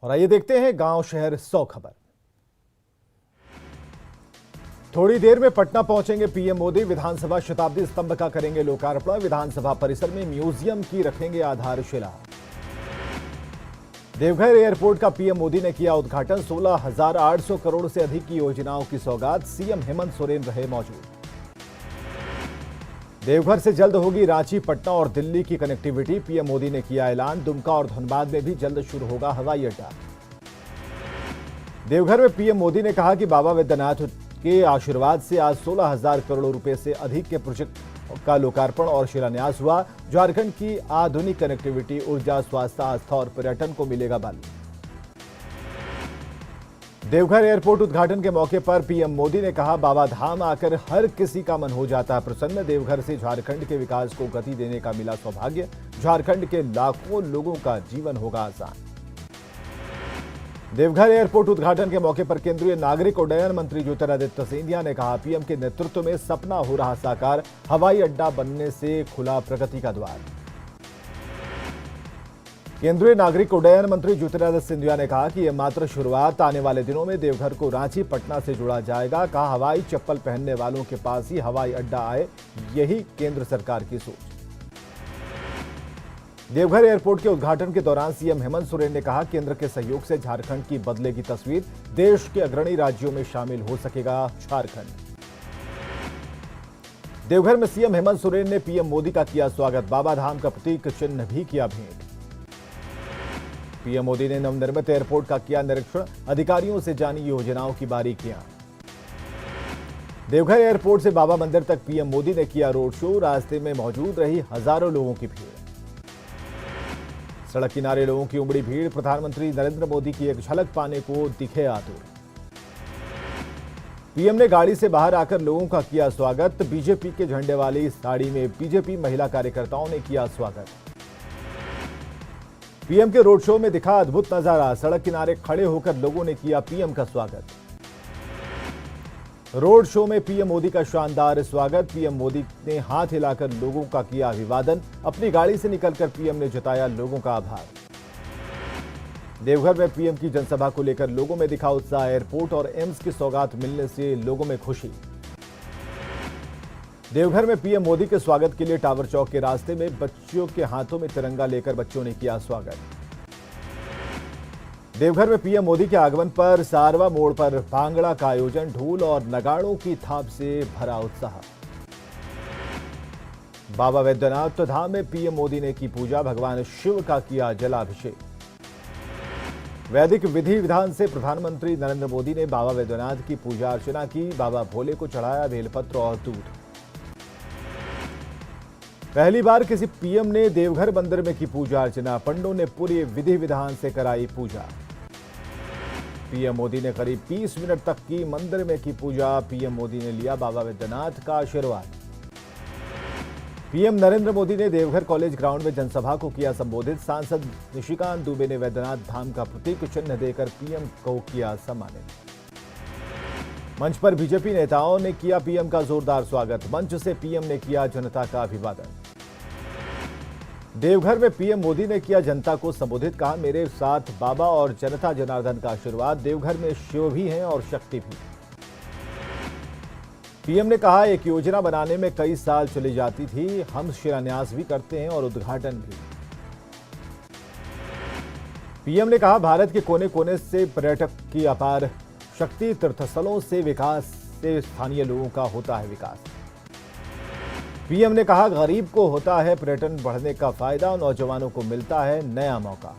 और आइए देखते हैं गांव शहर 100 खबर। थोड़ी देर में पटना पहुंचेंगे पीएम मोदी। विधानसभा शताब्दी स्तंभ का करेंगे लोकार्पण। विधानसभा परिसर में म्यूजियम की रखेंगे आधारशिला। देवघर एयरपोर्ट का पीएम मोदी ने किया उद्घाटन। 16,800 करोड़ से अधिक की योजनाओं की सौगात। सीएम हेमंत सोरेन रहे मौजूद। देवघर से जल्द होगी रांची, पटना और दिल्ली की कनेक्टिविटी। पीएम मोदी ने किया ऐलान। दुमका और धनबाद में भी जल्द शुरू होगा हवाई अड्डा। देवघर में पीएम मोदी ने कहा कि बाबा वैद्यनाथ के आशीर्वाद से आज 16,000 करोड़ रुपए से अधिक के प्रोजेक्ट का लोकार्पण और शिलान्यास हुआ। झारखंड की आधुनिक कनेक्टिविटी, ऊर्जा, स्वास्थ्य, आस्था और पर्यटन को मिलेगा बल। देवघर एयरपोर्ट उद्घाटन के मौके पर पीएम मोदी ने कहा, बाबा धाम आकर हर किसी का मन हो जाता है प्रसन्न। देवघर से झारखंड के विकास को गति देने का मिला सौभाग्य। झारखंड के लाखों लोगों का जीवन होगा आसान। देवघर एयरपोर्ट उद्घाटन के मौके पर केंद्रीय नागरिक उड्डयन मंत्री ज्योतिरादित्य सिंधिया ने कहा, पीएम के नेतृत्व में सपना हो रहा साकार। हवाई अड्डा बनने से खुला प्रगति का द्वार। केंद्रीय नागरिक उड्डयन मंत्री ज्योतिरादित्य सिंधिया ने कहा कि यह मात्र शुरुआत। आने वाले दिनों में देवघर को रांची, पटना से जोड़ा जाएगा। कहा, हवाई चप्पल पहनने वालों के पास ही हवाई अड्डा आए, यही केंद्र सरकार की सोच। देवघर एयरपोर्ट के उद्घाटन के दौरान सीएम हेमंत सोरेन ने कहा, केंद्र के सहयोग से झारखंड की बदलेगी तस्वीर। देश के अग्रणी राज्यों में शामिल हो सकेगा झारखंड। देवघर में सीएम हेमंत सोरेन ने पीएम मोदी का किया स्वागत। बाबा धाम का प्रतीक चिन्ह भी किया भेंट। पीएम मोदी ने नवनिर्मित एयरपोर्ट का किया निरीक्षण। अधिकारियों से जानी योजनाओं की बारीकियां। देवघर एयरपोर्ट से बाबा मंदिर तक पीएम मोदी ने किया रोड शो। रास्ते में मौजूद रही हजारों लोगों की भीड़। सड़क किनारे लोगों की उमड़ी भीड़। प्रधानमंत्री नरेंद्र मोदी की एक झलक पाने को दिखे आतुर। पीएम ने गाड़ी से बाहर आकर लोगों का किया स्वागत। बीजेपी के झंडे वाली साड़ी में बीजेपी महिला कार्यकर्ताओं ने किया स्वागत। पीएम के रोड शो में दिखा अद्भुत नजारा। सड़क किनारे खड़े होकर लोगों ने किया पीएम का स्वागत। रोड शो में पीएम मोदी का शानदार स्वागत। पीएम मोदी ने हाथ हिलाकर लोगों का किया अभिवादन। अपनी गाड़ी से निकलकर पीएम ने जताया लोगों का आभार। देवघर में पीएम की जनसभा को लेकर लोगों में दिखा उत्साह। एयरपोर्ट और एम्स की सौगात मिलने से लोगों में खुशी। देवघर में पीएम मोदी के स्वागत के लिए टावर चौक के रास्ते में बच्चों के हाथों में तिरंगा लेकर बच्चों ने किया स्वागत। देवघर में पीएम मोदी के आगमन पर सारवा मोड़ पर भांगड़ा का आयोजन। ढोल और नगाड़ों की थाप से भरा उत्साह। बाबा वैद्यनाथ धाम में पीएम मोदी ने की पूजा। भगवान शिव का किया जलाभिषेक। वैदिक विधि विधान से प्रधानमंत्री नरेंद्र मोदी ने बाबा वैद्यनाथ की पूजा अर्चना की। बाबा भोले को चढ़ाया बेलपत्र और दूध। पहली बार किसी पीएम ने देवघर मंदिर में की पूजा अर्चना। पंडितों ने पूरी विधि विधान से कराई पूजा। पीएम मोदी ने करीब 30 मिनट तक की मंदिर में की पूजा। पीएम मोदी ने लिया बाबा वैद्यनाथ का आशीर्वाद। पीएम नरेंद्र मोदी ने देवघर कॉलेज ग्राउंड में जनसभा को किया संबोधित। सांसद निशिकांत दुबे ने वैद्यनाथ धाम का प्रतीक चिन्ह देकर पीएम को किया सम्मानित। मंच पर बीजेपी नेताओं ने किया पीएम का जोरदार स्वागत। मंच से पीएम ने किया जनता का अभिवादन। देवघर में पीएम मोदी ने किया जनता को संबोधित। कहा, मेरे साथ बाबा और जनता जनार्दन का आशीर्वाद। देवघर में शिव भी हैं और शक्ति भी। पीएम ने कहा, एक योजना बनाने में कई साल चली जाती थी। हम शिलान्यास भी करते हैं और उद्घाटन भी। पीएम ने कहा, भारत के कोने कोने से पर्यटक की अपार शक्ति। तीर्थस्थलों से विकास से स्थानीय लोगों का होता है विकास। पीएम ने कहा, गरीब को होता है पर्यटन बढ़ने का फायदा। नौजवानों को मिलता है नया मौका।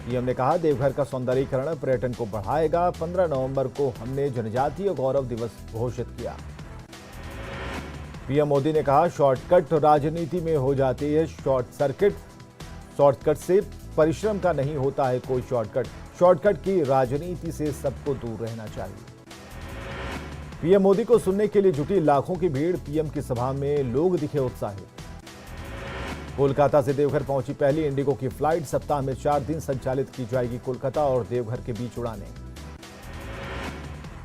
पीएम ने कहा, देवघर का सौंदर्यीकरण पर्यटन को बढ़ाएगा। 15 नवंबर को हमने जनजातीय गौरव दिवस घोषित किया। पीएम मोदी ने कहा, शॉर्टकट राजनीति में हो जाती है शॉर्टकट से परिश्रम का नहीं होता है कोई शॉर्टकट की राजनीति से सबको दूर रहना चाहिए। पीएम मोदी को सुनने के लिए जुटी लाखों की भीड़। पीएम की सभा में लोग दिखे उत्साहित। कोलकाता से देवघर पहुंची पहली इंडिगो की फ्लाइट। सप्ताह में 4 दिन संचालित की जाएगी कोलकाता और देवघर के बीच उड़ानें।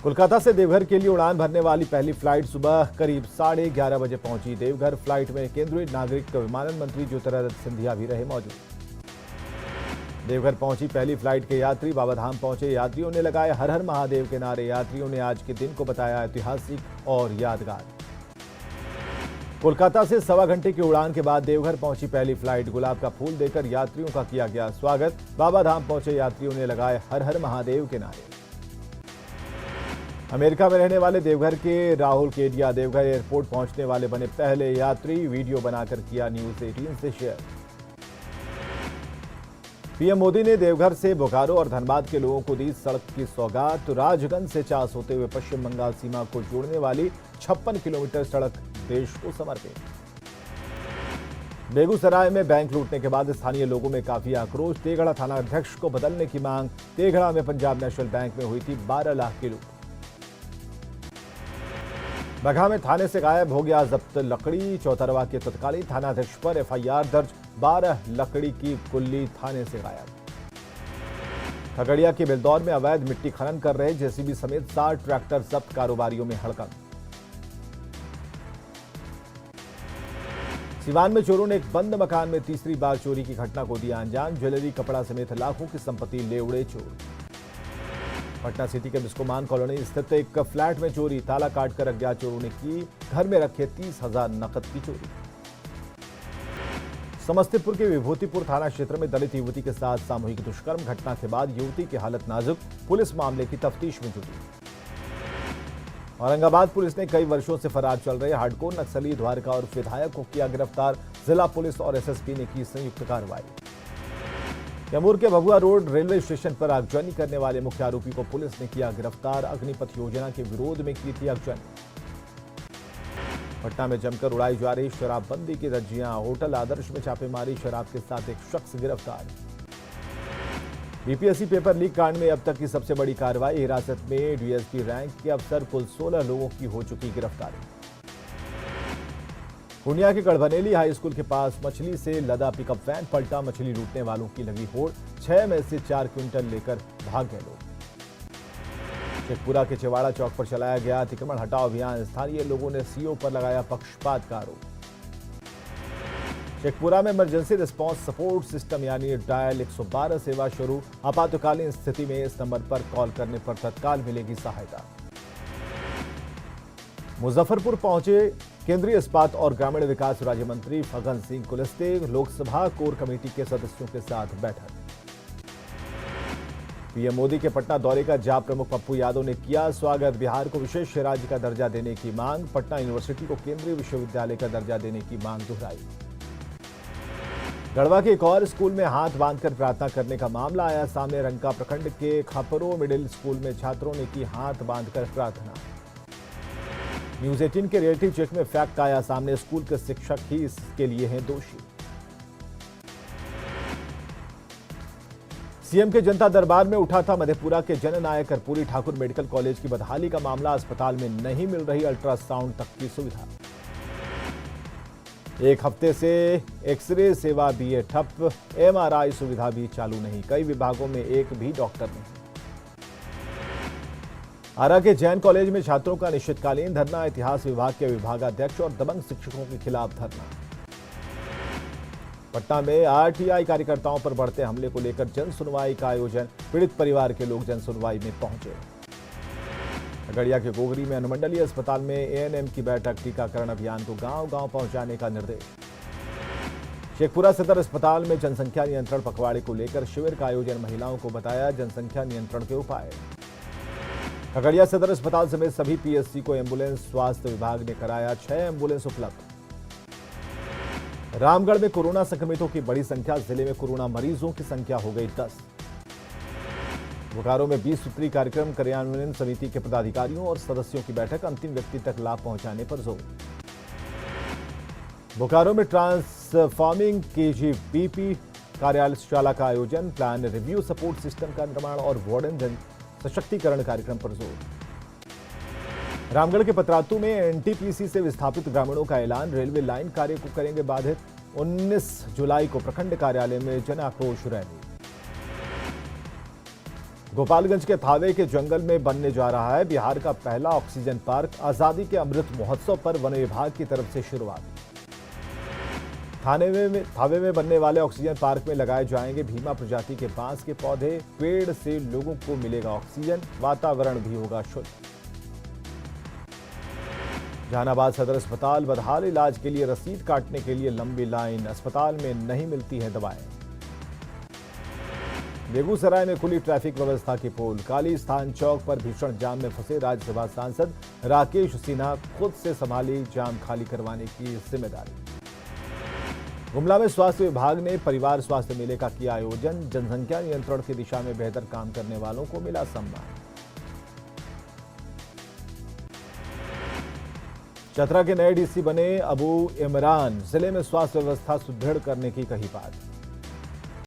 कोलकाता से देवघर के लिए उड़ान भरने वाली पहली फ्लाइट सुबह करीब 11:30 बजे पहुंची। देवघर फ्लाइट में केंद्रीय नागरिक विमानन मंत्री ज्योतिरादित्य सिंधिया भी रहे मौजूद। देवघर पहुंची पहली फ्लाइट के यात्री, बाबाधाम पहुंचे यात्रियों ने लगाए हर हर महादेव के नारे। यात्रियों ने आज के दिन को बताया ऐतिहासिक और यादगार। कोलकाता से 1.25 घंटे की उड़ान के बाद देवघर पहुंची पहली फ्लाइट, गुलाब का फूल देकर यात्रियों का किया गया स्वागत। बाबाधाम पहुंचे यात्रियों ने लगाए हर हर महादेव के नारे। अमेरिका में रहने वाले देवघर के राहुल केडिया देवघर एयरपोर्ट पहुंचने वाले बने पहले यात्री, वीडियो बनाकर किया न्यूज 18 से शेयर। पीएम मोदी ने देवघर से बोकारो और धनबाद के लोगों को दी सड़क की सौगात। राजगंज से चास होते हुए पश्चिम बंगाल सीमा को जोड़ने वाली 56 किलोमीटर सड़क देश को समर्पित। बेगूसराय में बैंक लूटने के बाद स्थानीय लोगों में काफी आक्रोश। तेघड़ा थाना अध्यक्ष को बदलने की मांग। तेघड़ा में पंजाब नेशनल बैंक में हुई थी 12 लाख की लूट। बगहा में थाने से गायब हो गया जब्त लकड़ी। चौतरवा के तत्कालीन थानाध्यक्ष पर एफआईआर दर्ज। 12 लकड़ी की कुल्ली थाने से गायब। खगड़िया के बेलदौर में अवैध मिट्टी खनन कर रहे जेसीबी समेत 60 ट्रैक्टर जब्त, कारोबारियों में हड़कंप। सिवान में चोरों ने एक बंद मकान में तीसरी बार चोरी की घटना को दिया अंजाम। ज्वेलरी, कपड़ा समेत लाखों की संपत्ति ले उड़े चोर। पटना सिटी के बिस्कोमान कॉलोनी स्थित एक फ्लैट में चोरी, ताला काटकर अज्ञात चोरों ने की घर में रखे 30,000 नकद की चोरी। समस्तीपुर के विभूतिपुर थाना क्षेत्र में दलित युवती के साथ सामूहिक दुष्कर्म, घटना के बाद युवती की हालत नाजुक, पुलिस मामले की तफ्तीश में जुटी। औरंगाबाद पुलिस ने कई वर्षों से फरार चल रहे हार्डकोर नक्सली द्वारका और विधायक को किया गिरफ्तार। जिला पुलिस और एसएसपी ने की संयुक्त कार्रवाई। कैमूर के भभुआ रोड रेलवे स्टेशन पर आगजनी करने वाले मुख्य आरोपी को पुलिस ने किया गिरफ्तार। अग्निपथ योजना के विरोध में की थी आगजनी। पटना में जमकर उड़ाई जा रही शराबबंदी की धज्जियां, होटल आदर्श में छापेमारी, शराब के साथ एक शख्स गिरफ्तार। बीपीएससी पेपर लीक कांड में अब तक की सबसे बड़ी कार्रवाई, हिरासत में डीएसपी रैंक के अफसर कुल 16 लोगों की हो चुकी गिरफ्तारी। पूर्णिया के गढ़बनेली हाई स्कूल के पास मछली से लदा पिकअप वैन पलटा, मछली लूटने वालों की लगी होड़, 6 में से 4 क्विंटल लेकर भाग गए लोग। शेखपुरा के चेवाड़ा चौक पर चलाया गया अतिक्रमण हटाओ अभियान, स्थानीय लोगों ने सीओ पर लगाया पक्षपात का आरोप। शेखपुरा में इमरजेंसी रिस्पांस सपोर्ट सिस्टम यानी डायल 112 सेवा शुरू, आपातकालीन स्थिति में इस नंबर पर कॉल करने पर तत्काल मिलेगी सहायता। मुजफ्फरपुर पहुंचे केंद्रीय इस्पात और ग्रामीण विकास राज्य मंत्री फग्गन सिंह कुलस्ते, लोकसभा कोर कमेटी के सदस्यों के साथ बैठक। पीएम मोदी के पटना दौरे का जाप प्रमुख पप्पू यादव ने किया स्वागत। बिहार को विशेष राज्य का दर्जा देने की मांग, पटना यूनिवर्सिटी को केंद्रीय विश्वविद्यालय का दर्जा देने की मांग दोहराई। गढ़वा के एक और स्कूल में हाथ बांधकर प्रार्थना करने का मामला आया सामने। रंका प्रखंड के खपरो मिडिल स्कूल में छात्रों ने की हाथ बांधकर प्रार्थना। न्यूज 18 के रियलिटी चेक में फैक्ट आया सामने, स्कूल के शिक्षक ही इसके लिए हैं दोषी। सीएम के जनता दरबार में उठा था मधेपुरा के जननायक कर्पूरी ठाकुर मेडिकल कॉलेज की बदहाली का मामला, अस्पताल में नहीं मिल रही अल्ट्रासाउंड तक की सुविधा। एक हफ्ते से एक्सरे सेवा भी है ठप, एमआरआई सुविधा भी चालू नहीं, कई विभागों में एक भी डॉक्टर नहीं। आरा के जैन कॉलेज में छात्रों का अनिश्चितकालीन धरना, इतिहास विभाग के विभागाध्यक्ष और दबंग शिक्षकों के खिलाफ धरना। पटना में आरटीआई कार्यकर्ताओं पर बढ़ते हमले को लेकर जन सुनवाई का आयोजन, पीड़ित परिवार के लोग जन सुनवाई में पहुंचे। खगड़िया के गोगरी में अनुमंडलीय अस्पताल में एएनएम की बैठक, टीकाकरण अभियान को गांव-गांव पहुंचाने का निर्देश। शेखपुरा सदर अस्पताल में जनसंख्या नियंत्रण पखवाड़े को लेकर शिविर का आयोजन, महिलाओं को बताया जनसंख्या नियंत्रण के उपाय। खगड़िया सदर अस्पताल समेत सभी पीएससी को एम्बुलेंस, स्वास्थ्य विभाग ने कराया 6 एम्बुलेंस उपलब्ध। रामगढ़ में कोरोना संक्रमितों की बड़ी संख्या, जिले में कोरोना मरीजों की संख्या हो गई 10। बोकारो में 20 सूत्री कार्यक्रम कार्यान्वयन समिति के पदाधिकारियों और सदस्यों की बैठक, अंतिम व्यक्ति तक लाभ पहुंचाने पर जोर। बोकारो में ट्रांसफॉर्मिंग केजीबीपी कार्यशाला का आयोजन, प्लान रिव्यू, सपोर्ट सिस्टम का निर्माण और वार्डन जन सशक्तिकरण कार्यक्रम पर जोर। रामगढ़ के पतरातू में एनटीपीसी से विस्थापित ग्रामीणों का ऐलान, रेलवे लाइन कार्य को करेंगे बाधित। 19 जुलाई को प्रखंड कार्यालय में जन आक्रोश रैली। गोपालगंज के थावे के जंगल में बनने जा रहा है बिहार का पहला ऑक्सीजन पार्क, आजादी के अमृत महोत्सव पर वन विभाग की तरफ से शुरुआत। थावे में बनने वाले ऑक्सीजन पार्क में लगाए जाएंगे भीमा प्रजाति के बांस के पौधे। पेड़ से लोगों को मिलेगा ऑक्सीजन, वातावरण भी होगा शुद्ध। जहानाबाद सदर अस्पताल बदहाल, इलाज के लिए रसीद काटने के लिए लंबी लाइन, अस्पताल में नहीं मिलती है दवाएं। बेगूसराय में खुली ट्रैफिक व्यवस्था की पोल, काली स्थान चौक पर भीषण जाम में फंसे राज्यसभा सांसद राकेश सिन्हा खुद से संभाली जाम खाली करवाने की जिम्मेदारी। गुमला में स्वास्थ्य विभाग ने परिवार स्वास्थ्य मेले का किया आयोजन, जनसंख्या नियंत्रण की दिशा में बेहतर काम करने वालों को मिला सम्मान। चतरा के नए डीसी बने अबू इमरान, जिले में स्वास्थ्य व्यवस्था सुदृढ़ करने की कही बात।